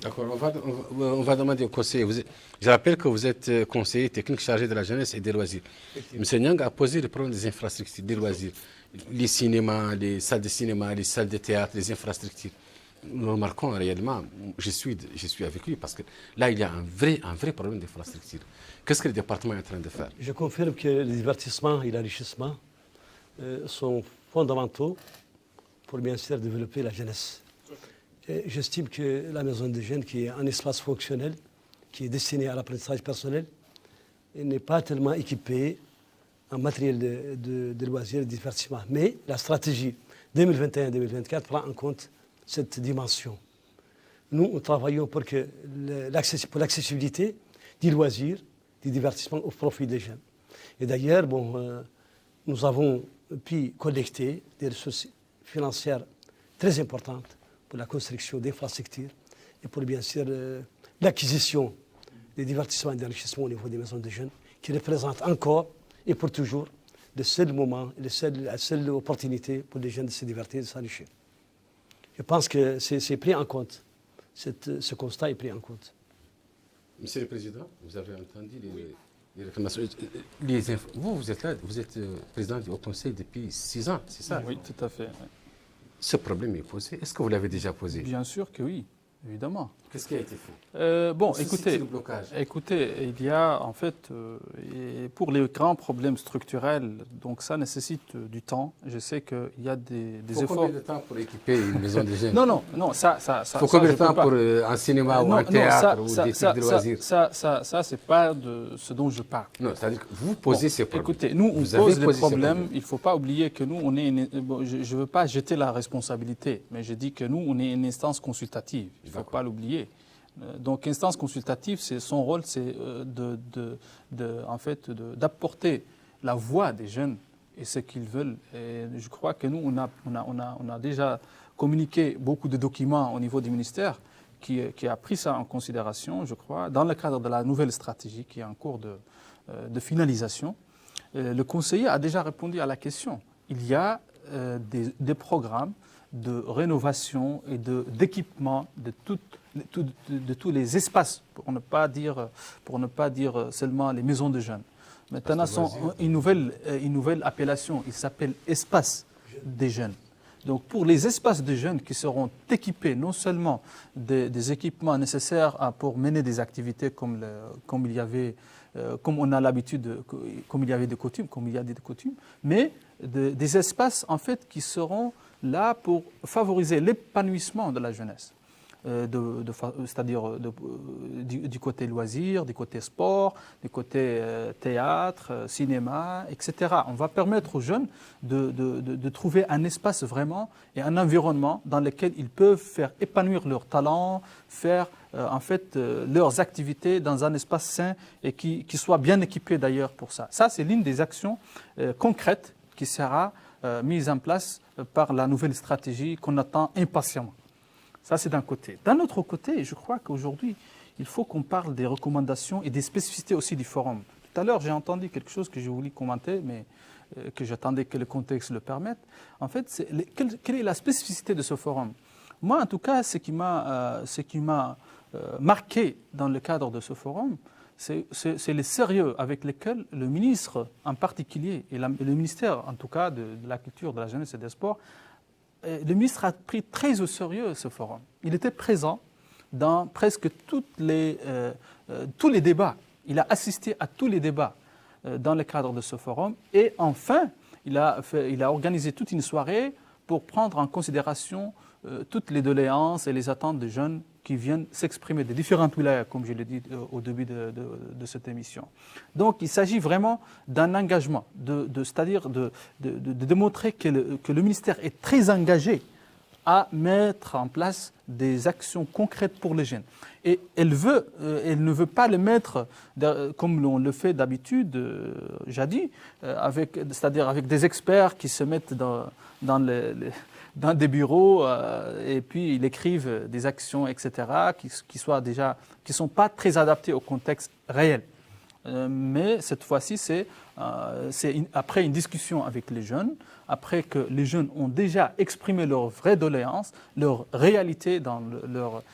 D'accord, on va demander au conseiller. Je rappelle que vous êtes conseiller technique chargé de la jeunesse et des loisirs. M. Nyang a posé le problème des infrastructures, des loisirs. Les cinémas, les salles de cinéma, les salles de théâtre, les infrastructures. Nous remarquons réellement, je suis avec lui, parce que là, il y a un vrai problème d'infrastructure. Qu'est-ce que le département est en train de faire? Je confirme que le divertissement et l'enrichissement sont fondamentaux pour bien sûr développer la jeunesse. J'estime que la maison des jeunes, qui est un espace fonctionnel, qui est destiné à l'apprentissage personnel, n'est pas tellement équipée en matériel de loisirs et de divertissement. Mais la stratégie 2021-2024 prend en compte cette dimension. Nous travaillons pour l'accessibilité des loisirs, du divertissement au profit des jeunes. Et d'ailleurs, nous avons pu collecter des ressources financières très importantes pour la construction d'infrastructures et pour bien sûr l'acquisition des divertissements et d'enrichissement au niveau des maisons de jeunes, qui représentent encore et pour toujours le seul moment, la seule opportunité pour les jeunes de se divertir et de s'enrichir. Je pense que c'est pris en compte, ce constat est pris en compte. Monsieur le Président, vous avez entendu les réclamations. Vous êtes là, vous êtes président du Haut Conseil depuis 6 ans, c'est ça? Oui, tout à fait. Ce problème est posé. Est-ce que vous l'avez déjà posé? Bien sûr que oui, évidemment. Qu'est-ce qui a été fait? Bon, C'est écoutez, le blocage. il y a en fait, et pour les grands problèmes structurels, donc ça nécessite du temps. Je sais qu'il y a des Faut efforts. combien de temps pour équiper une maison de jeunes? Non, ça. Faut combien de je peux temps pas. pour un cinéma ou un théâtre ou des trucs de loisirs? Ça, c'est pas de ce dont je parle. Non, c'est-à-dire que vous posez ces problèmes. Écoutez, nous, on Vous avez pose les posé ces problèmes. Il ne faut pas oublier que nous, on est. Je ne veux pas jeter la responsabilité, mais je dis que nous, on est une instance consultative. Il ne faut pas l'oublier. Donc, instance consultative, son rôle, c'est d'apporter la voix des jeunes et ce qu'ils veulent. Et je crois que nous, on a déjà communiqué beaucoup de documents au niveau du ministère qui a pris ça en considération, je crois, dans le cadre de la nouvelle stratégie qui est en cours de finalisation. Le conseiller a déjà répondu à la question. Il y a des programmes de rénovation et d'équipement de tous les espaces, pour ne pas dire seulement les maisons de jeunes. Maintenant, une nouvelle appellation, il s'appelle espace des jeunes. Donc pour les espaces de jeunes qui seront équipés non seulement des équipements nécessaires pour mener des activités comme il y avait des coutumes, mais des espaces en fait qui seront là pour favoriser l'épanouissement de la jeunesse. C'est-à-dire du côté loisirs, du côté sport, du côté théâtre, cinéma, etc. On va permettre aux jeunes de trouver un espace vraiment et un environnement dans lequel ils peuvent faire épanouir leurs talents, faire leurs activités dans un espace sain et qui soit bien équipé d'ailleurs pour ça. Ça, c'est l'une des actions concrètes qui sera mise en place par la nouvelle stratégie qu'on attend impatiemment. Ça, c'est d'un côté. D'un autre côté, je crois qu'aujourd'hui, il faut qu'on parle des recommandations et des spécificités aussi du forum. Tout à l'heure, j'ai entendu quelque chose que j'ai voulu commenter, mais que j'attendais que le contexte le permette. En fait, quelle est la spécificité de ce forum? Moi, en tout cas, ce qui m'a marqué dans le cadre de ce forum, c'est le sérieux avec lequel le ministre en particulier, et le ministère en tout cas de la Culture, de la Jeunesse et des Sports, le ministre a pris très au sérieux ce forum. Il était présent dans presque tous les débats. Il a assisté à tous les débats dans le cadre de ce forum. Et enfin, il a organisé toute une soirée pour prendre en considération toutes les doléances et les attentes des jeunes qui viennent s'exprimer des différentes wilayas, comme je l'ai dit au début de cette émission. Donc, il s'agit vraiment d'un engagement, c'est-à-dire de démontrer que le ministère est très engagé à mettre en place des actions concrètes pour les jeunes. Et elle ne veut pas le mettre comme on le fait d'habitude, jadis, c'est-à-dire avec des experts qui se mettent dans des bureaux et puis ils écrivent des actions, etc., qui sont pas très adaptées au contexte réel. Mais cette fois-ci, c'est après une discussion avec les jeunes, après que les jeunes ont déjà exprimé leurs vraies doléances, leur réalité dans leur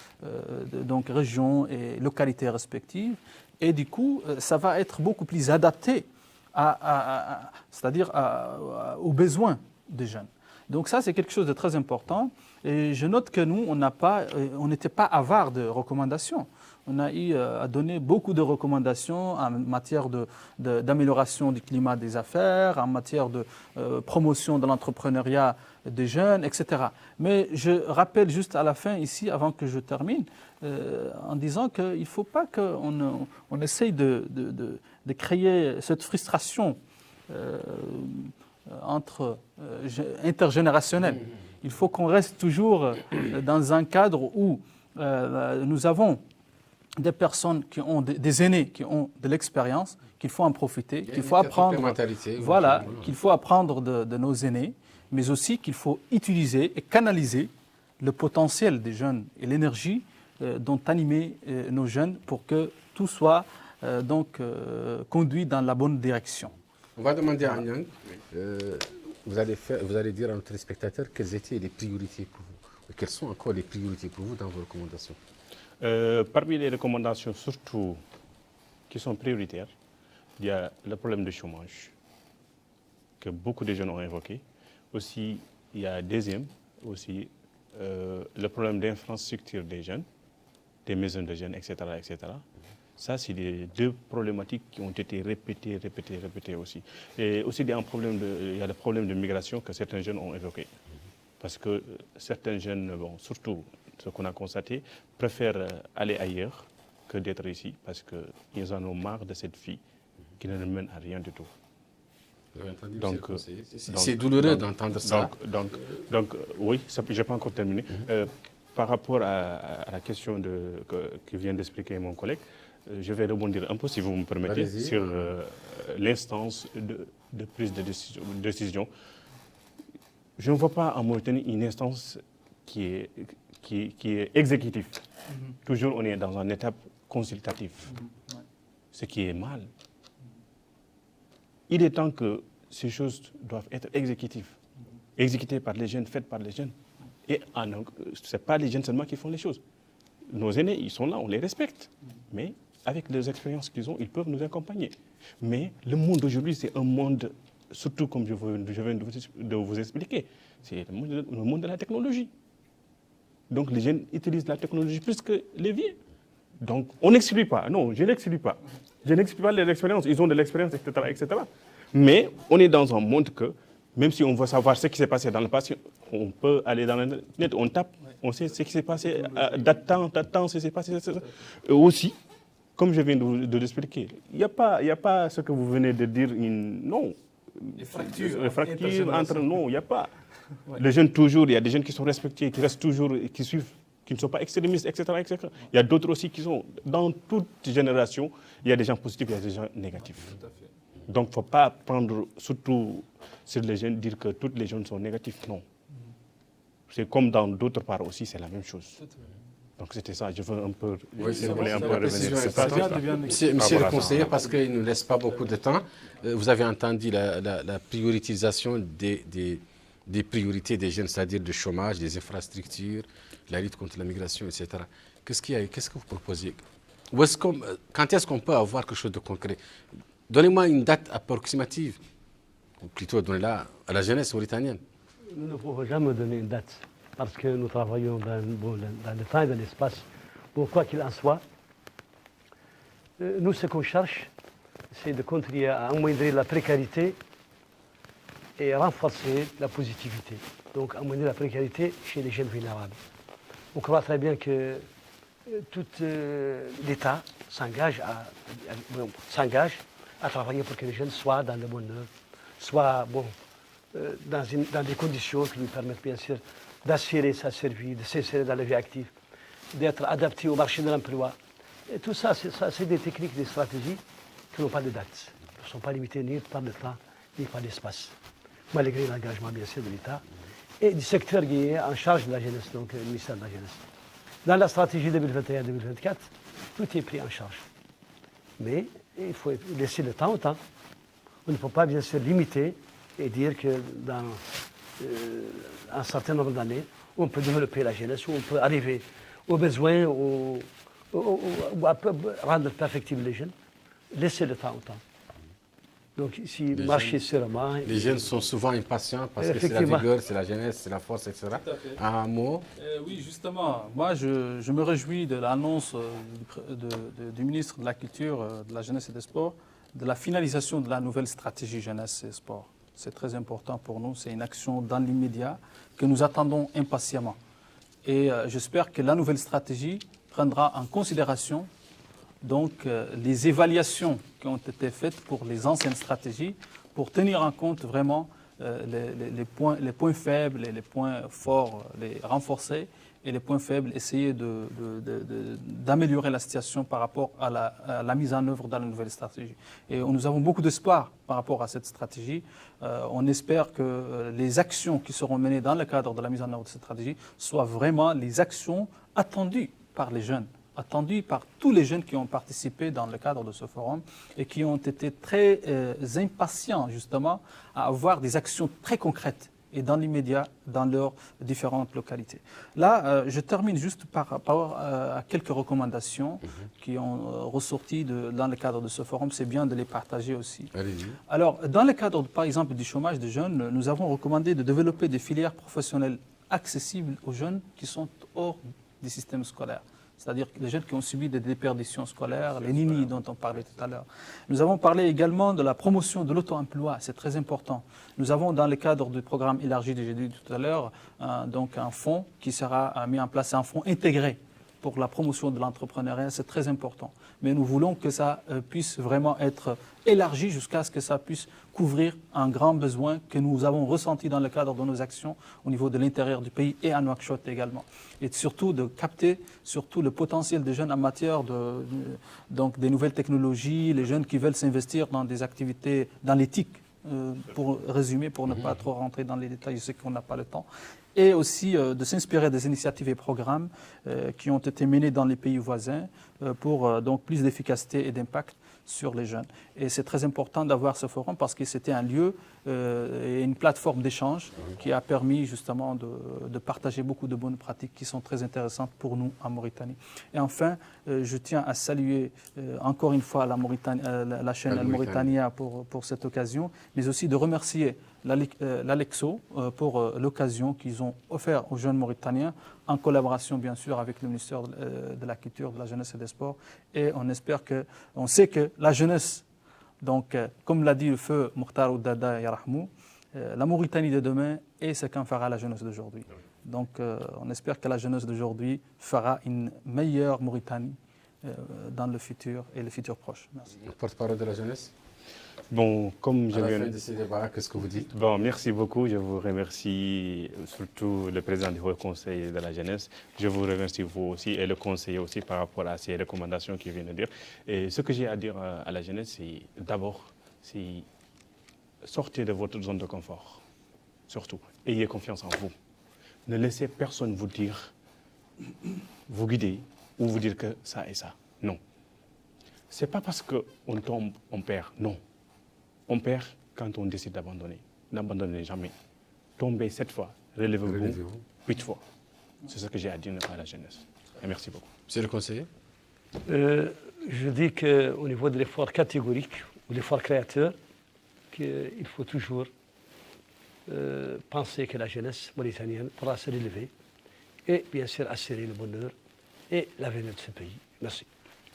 région et localité respectives, et du coup, ça va être beaucoup plus adapté c'est-à-dire aux besoins des jeunes. Donc ça, c'est quelque chose de très important. Et je note que nous, on n'était pas avare de recommandations. On a eu à donner beaucoup de recommandations en matière d'amélioration du climat des affaires, en matière de promotion de l'entrepreneuriat des jeunes, etc. Mais je rappelle juste à la fin ici, avant que je termine, en disant qu'il ne faut pas qu'on essaye de créer cette frustration intergénérationnelle. Il faut qu'on reste toujours dans un cadre où nous avons des personnes qui ont des aînés qui ont de l'expérience, qu'il faut en profiter, qu'il faut apprendre, qu'il faut apprendre de nos aînés, mais aussi qu'il faut utiliser et canaliser le potentiel des jeunes et l'énergie dont animer nos jeunes pour que tout soit conduit dans la bonne direction. On va demander à Nyang, vous allez dire à nos téléspectateurs quelles étaient les priorités pour vous. Quelles sont encore les priorités pour vous dans vos recommandations? Parmi les recommandations surtout qui sont prioritaires, il y a le problème du chômage que beaucoup de jeunes ont évoqué. Aussi, il y a deuxième, aussi le problème d'infrastructure des jeunes, des maisons de jeunes, etc. etc. Ça, c'est les deux problématiques qui ont été répétées aussi. Et aussi, il y a des problèmes de migration que certains jeunes ont évoqués. Parce que certains jeunes, bon, surtout ce qu'on a constaté, préfèrent aller ailleurs que d'être ici parce qu'ils en ont marre de cette vie qui ne mène à rien du tout. Donc, c'est douloureux d'entendre ça. Donc, oui, je n'ai pas encore terminé. Par rapport à la question que vient d'expliquer mon collègue, je vais rebondir un peu, si vous me permettez, sur l'instance de prise de décision. Je ne vois pas en Mauritanie une instance qui est exécutive. Toujours, on est dans une étape consultative, ce qui est mal. Il est temps que ces choses doivent être exécutées par les jeunes, faites par les jeunes. Et ce n'est pas les jeunes seulement qui font les choses. Nos aînés, ils sont là, on les respecte. Mais avec les expériences qu'ils ont, ils peuvent nous accompagner. Mais le monde d'aujourd'hui, c'est un monde, surtout comme je viens de vous expliquer, c'est le monde de la technologie. Donc les jeunes utilisent la technologie plus que les vieux. Donc on n'exclut pas, non, je n'exclus pas. Je n'exclus pas les expériences, ils ont de l'expérience, etc. Mais on est dans un monde que, même si on veut savoir ce qui s'est passé dans le passé, on peut aller dans l'internet, on tape, on sait ce qui s'est passé, d'attendre, ce qui s'est passé. Et aussi, comme je viens de l'expliquer, il n'y a pas ce que vous venez de dire, non. Les fractures entre non, il n'y a pas. Ouais. Les jeunes, toujours, il y a des jeunes qui sont respectés, qui restent toujours, qui suivent, qui ne sont pas extrémistes, etc. Il y a d'autres aussi qui sont, dans toute génération, il y a des gens positifs, il y a des gens négatifs. Donc, il ne faut pas prendre, surtout sur les jeunes, dire que tous les jeunes sont négatifs. Non. C'est comme dans d'autres parts aussi, c'est la même chose. Donc c'était ça, je veux un peu, revenir sur ça. Monsieur le conseiller, parce qu'il ne nous laisse pas beaucoup de temps, vous avez entendu la prioritisation des priorités des jeunes, c'est-à-dire le chômage, des infrastructures, la lutte contre la migration, etc. Qu'est-ce que vous proposez? Quand est-ce qu'on peut avoir quelque chose de concret? Donnez-moi une date approximative, ou plutôt donnez-la à la jeunesse mauritanienne. Nous ne pouvons jamais donner une date, parce que nous travaillons dans le temps et dans l'espace. Bon, quoi qu'il en soit, nous, ce qu'on cherche, c'est de continuer à amoindrir la précarité et renforcer la positivité. Donc, amoindrir la précarité chez les jeunes vulnérables. On croit très bien que tout l'État s'engage à travailler pour que les jeunes soient dans le bonheur, soient dans des conditions qui lui permettent bien sûr d'assurer sa survie, de s'insérer dans la vie active, d'être adapté au marché de l'emploi. Et tout ça, c'est des techniques, des stratégies qui n'ont pas de date, qui ne sont pas limitées ni par le temps, ni par l'espace, malgré l'engagement bien sûr de l'État et du secteur qui est en charge de la jeunesse, donc le ministère de la Jeunesse. Dans la stratégie 2021-2024, tout est pris en charge. Mais il faut laisser le temps au temps. On ne peut pas bien sûr limiter et dire que dans un certain nombre d'années, on peut développer la jeunesse, ou on peut arriver aux besoins, ou à rendre perfectibles les jeunes. Laisser le temps au temps. Donc si marcher sûrement... Les jeunes sont souvent impatients parce que c'est la vigueur, c'est la jeunesse, c'est la force, etc. Un mot? Oui, justement. Moi, je me réjouis de l'annonce du ministre de la Culture, de la Jeunesse et des Sports, de la finalisation de la nouvelle stratégie jeunesse et sport. C'est très important pour nous. C'est une action dans l'immédiat que nous attendons impatiemment. Et j'espère que la nouvelle stratégie prendra en considération donc les évaluations qui ont été faites pour les anciennes stratégies, pour tenir en compte vraiment les points faibles et les points forts, les renforcer, et les points faibles, essayer d'améliorer la situation par rapport à la mise en œuvre dans la nouvelle stratégie. Et nous avons beaucoup d'espoir par rapport à cette stratégie. On espère que les actions qui seront menées dans le cadre de la mise en œuvre de cette stratégie soient vraiment les actions attendues par les jeunes, attendues par tous les jeunes qui ont participé dans le cadre de ce forum et qui ont été très impatients justement à avoir des actions très concrètes et dans l'immédiat dans leurs différentes localités. Là, je termine juste par rapport à quelques recommandations qui ont ressorti dans le cadre de ce forum. C'est bien de les partager aussi. Allez-y. Alors, dans le cadre, par exemple, du chômage des jeunes, nous avons recommandé de développer des filières professionnelles accessible aux jeunes qui sont hors du système scolaire. C'est-à-dire les jeunes qui ont subi des déperditions scolaires, les nini dont on parlait tout à l'heure. Nous avons parlé également de la promotion de l'auto-emploi, c'est très important. Nous avons dans le cadre du programme élargi que j'ai dit tout à l'heure, donc un fonds qui sera mis en place, un fonds intégré pour la promotion de l'entrepreneuriat, c'est très important. Mais nous voulons que ça puisse vraiment être élargi jusqu'à ce que ça puisse couvrir un grand besoin que nous avons ressenti dans le cadre de nos actions au niveau de l'intérieur du pays et à Nouakchott également. Et surtout de capter surtout le potentiel des jeunes en matière donc des nouvelles technologies, les jeunes qui veulent s'investir dans des activités, dans l'éthique, pour résumer, pour ne pas trop rentrer dans les détails, je sais qu'on n'a pas le temps. Et aussi de s'inspirer des initiatives et programmes qui ont été menés dans les pays voisins pour donc plus d'efficacité et d'impact sur les jeunes. Et c'est très important d'avoir ce forum parce que c'était un lieu et une plateforme d'échange qui a permis justement de partager beaucoup de bonnes pratiques qui sont très intéressantes pour nous en Mauritanie. Et enfin, je tiens à saluer encore une fois la chaîne Al-Mauritania pour cette occasion, mais aussi de remercier l'Alexo pour l'occasion qu'ils ont offert aux jeunes Mauritaniens en collaboration bien sûr avec le ministère de la Culture, de la Jeunesse et des Sports. Et on sait que la jeunesse, donc comme l'a dit le feu Mokhtar Oudada Yarahmou, la Mauritanie de demain est ce qu'en fera la jeunesse d'aujourd'hui. Donc on espère que la jeunesse d'aujourd'hui fera une meilleure Mauritanie dans le futur et le futur proche. Merci. Porte-parole de la jeunesse. Bon, comme je viens de ce débat, qu'est-ce que vous dites? Bon, merci beaucoup. Je vous remercie surtout le président du Haut Conseil de la jeunesse. Je vous remercie vous aussi et le conseiller aussi par rapport à ces recommandations qu'il vient de dire. Et ce que j'ai à dire à la jeunesse, c'est d'abord, sortez de votre zone de confort. Surtout, ayez confiance en vous. Ne laissez personne vous dire, vous guider ou vous dire que ça et ça. Non. Ce n'est pas parce qu'on tombe, on perd. Non. On perd quand on décide d'abandonner. N'abandonnez jamais. Tombez 7 fois, relevez-vous 8 fois. C'est ce que j'ai à dire à la jeunesse. Et merci beaucoup. Monsieur le conseiller. Je dis qu'au niveau de l'effort catégorique ou l'effort créateur, qu'il faut toujours penser que la jeunesse mauritanienne pourra se relever et bien sûr assurer le bonheur et l'avenir de ce pays. Merci.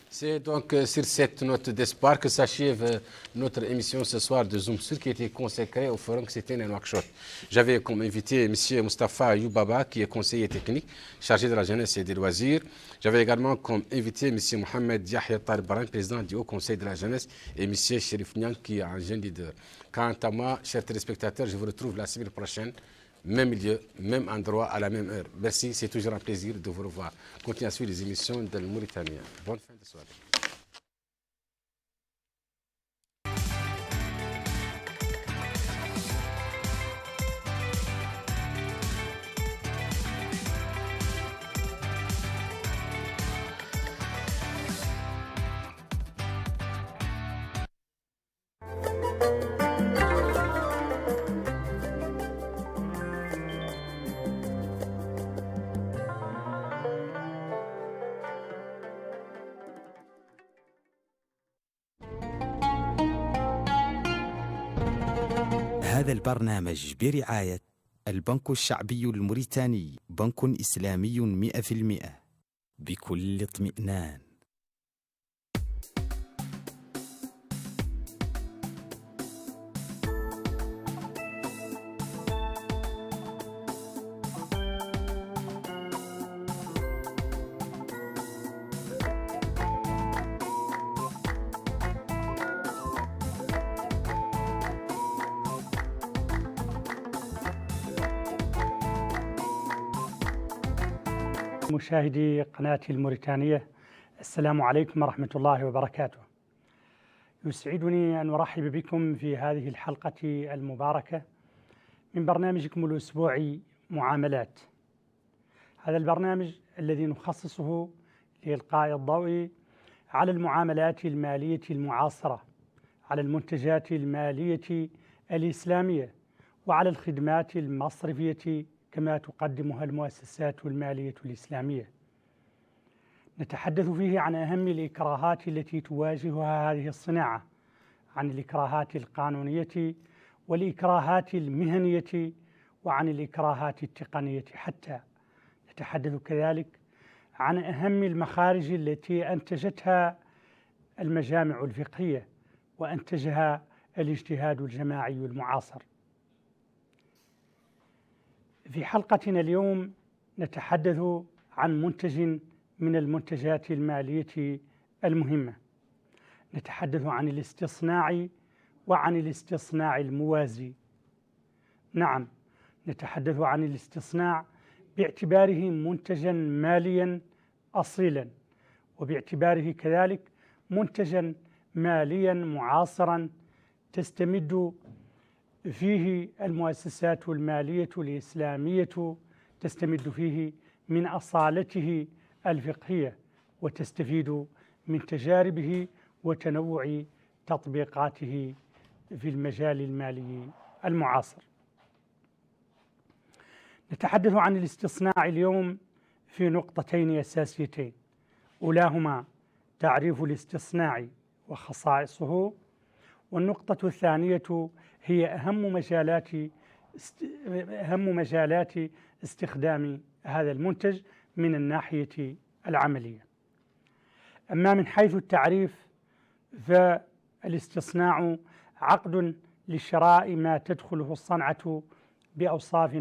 C'est donc sur cette note d'espoir que s'achève notre émission ce soir de Zoom Sur qui était consacrée au forum que c'était à Nouakchott. J'avais comme invité M. Moustapha Youbaba qui est conseiller technique chargé de la jeunesse et des loisirs. J'avais également comme invité M. Mohamed Yahya Tarbaran, président du Haut Conseil de la jeunesse, et M. Chérif Niang qui est un jeune leader. Quant à moi, chers téléspectateurs, je vous retrouve la semaine prochaine. Même lieu, même endroit, à la même heure. Merci, c'est toujours un plaisir de vous revoir. Continuez à suivre les émissions de Mauritanie. Bonne fin de soirée. هذا البرنامج برعاية البنك الشعبي الموريتاني، بنك إسلامي 100% بكل اطمئنان. مشاهدي قناتي الموريتانية، السلام عليكم ورحمة الله وبركاته. يسعدني أن أرحب بكم في هذه الحلقة المباركة من برنامجكم الأسبوعي معاملات. هذا البرنامج الذي نخصصه لإلقاء الضوء على المعاملات المالية المعاصرة، على المنتجات المالية الإسلامية، وعلى الخدمات المصرفية كما تقدمها المؤسسات المالية الإسلامية. نتحدث فيه عن أهم الإكراهات التي تواجهها هذه الصناعة، عن الإكراهات القانونية والإكراهات المهنية وعن الإكراهات التقنية حتى. نتحدث كذلك عن أهم المخارج التي أنتجتها المجامع الفقهية وأنتجها الاجتهاد الجماعي المعاصر. في حلقتنا اليوم نتحدث عن منتج من المنتجات المالية المهمة. نتحدث عن الاستصناع وعن الاستصناع الموازي. نعم، نتحدث عن الاستصناع باعتباره منتجا ماليا أصيلا، وباعتباره كذلك منتجا ماليا معاصرا تستمد فيه المؤسسات المالية الإسلامية، تستمد فيه من أصالته الفقهية وتستفيد من تجاربه وتنوع تطبيقاته في المجال المالي المعاصر. نتحدث عن الاستصناع اليوم في نقطتين أساسيتين، أولاهما تعريف الاستصناع وخصائصه، والنقطة الثانية هي أهم مجالات استخدام هذا المنتج من الناحية العملية. أما من حيث التعريف فالاستصناع عقد لشراء ما تدخله الصنعة بأوصاف